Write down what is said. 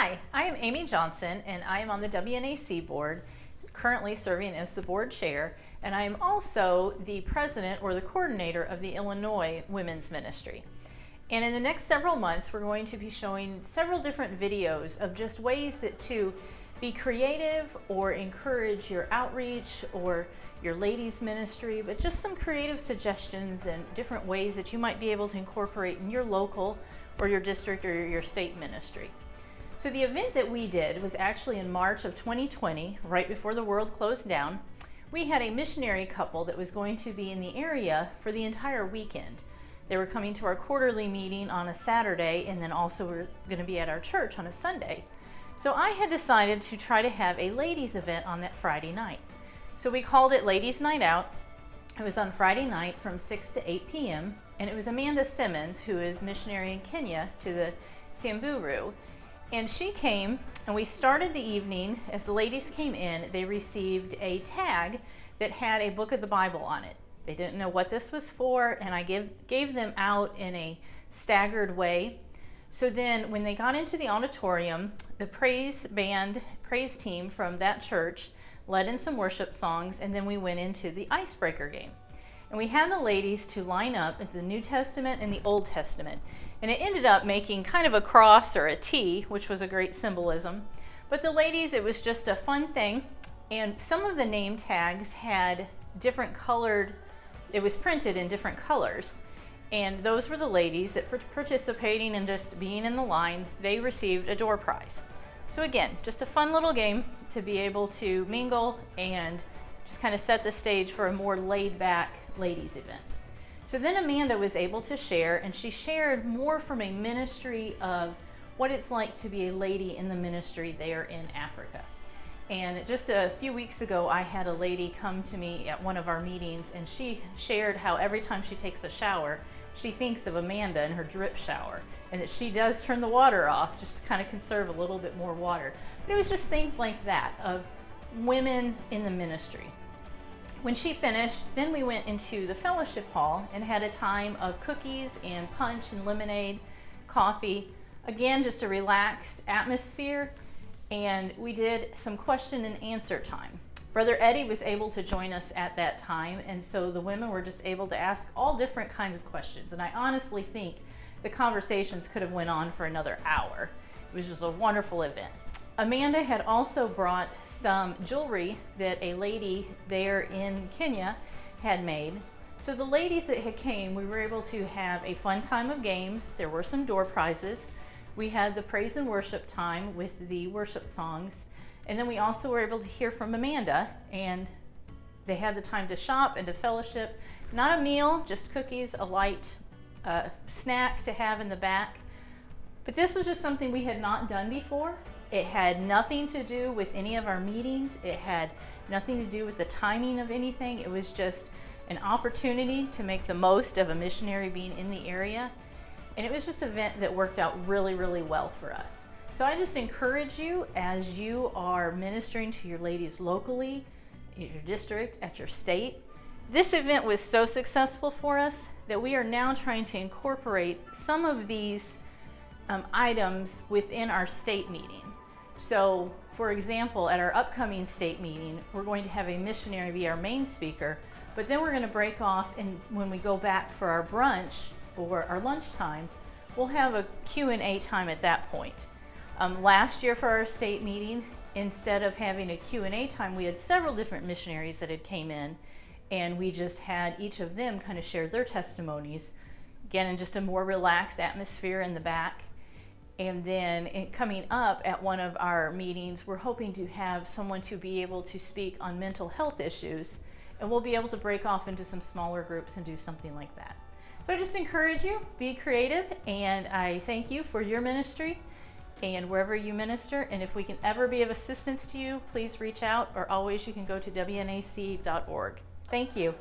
Hi, I am Amy Johnson and I am on the WNAC board, currently serving as the board chair, and I am also the president or the coordinator of the Illinois Women's Ministry. And in the next several months, we're going to be showing several different videos of just ways to be creative or encourage your outreach or your ladies ministry, but just some creative suggestions and different ways that you might be able to incorporate in your local or your district or your state ministry. So the event that we did was actually in March of 2020, right before the world closed down. We had a missionary couple that was going to be in the area for the entire weekend. They were coming to our quarterly meeting on a Saturday, and then also were going to be at our church on a Sunday. So I had decided to try to have a ladies event on that Friday night. So we called it Ladies Night Out. It was on Friday night from 6 to 8 p.m. and it was Amanda Simmons, who is missionary in Kenya to the Samburu. And she came, and we started the evening. As the ladies came in, they received a tag that had a book of the Bible on it. They didn't know what this was for, and I gave them out in a staggered way. So then when they got into the auditorium, the praise team from that church led in some worship songs, and then we went into the icebreaker game. And we had the ladies to line up at the New Testament and the Old Testament. And it ended up making kind of a cross or a T, which was a great symbolism. But the ladies, it was just a fun thing. And some of the name tags had different colored, it was printed in different colors. And those were the ladies that for participating and just being in the line, they received a door prize. So again, just a fun little game to be able to mingle and just kind of set the stage for a more laid back ladies event. So then Amanda was able to share, and she shared more from a ministry of what it's like to be a lady in the ministry there in Africa. And just a few weeks ago, I had a lady come to me at one of our meetings, and she shared how every time she takes a shower, she thinks of Amanda and her drip shower, and that she does turn the water off just to kind of conserve a little bit more water. But it was just things like that of women in the ministry. When she finished, then we went into the fellowship hall and had a time of cookies and punch and lemonade, coffee. Again, just a relaxed atmosphere. And we did some question and answer time. Brother Eddie was able to join us at that time, and so the women were just able to ask all different kinds of questions. And I honestly think the conversations could have went on for another hour. It was just a wonderful event. Amanda had also brought some jewelry that a lady there in Kenya had made. So the ladies that had came, we were able to have a fun time of games. There were some door prizes. We had the praise and worship time with the worship songs. And then we also were able to hear from Amanda, and they had the time to shop and to fellowship. Not a meal, just cookies, a light snack to have in the back. But this was just something we had not done before. It had nothing to do with any of our meetings. It had nothing to do with the timing of anything. It was just an opportunity to make the most of a missionary being in the area. And it was just an event that worked out really, really well for us. So I just encourage you, as you are ministering to your ladies locally, in your district, at your state. This event was so successful for us that we are now trying to incorporate some of these items within our state meeting. So, for example, at our upcoming state meeting, we're going to have a missionary be our main speaker, but then we're going to break off, and when we go back for our brunch or our lunchtime, we'll have a Q&A time at that point. Last year for our state meeting, instead of having a Q&A time, we had several different missionaries that had came in, and we just had each of them kind of share their testimonies, again in just a more relaxed atmosphere in the back. And then coming up at one of our meetings, we're hoping to have someone to be able to speak on mental health issues, and we'll be able to break off into some smaller groups and do something like that. So I just encourage you, be creative, and I thank you for your ministry and wherever you minister. And if we can ever be of assistance to you, please reach out, or always you can go to wnac.org. Thank you.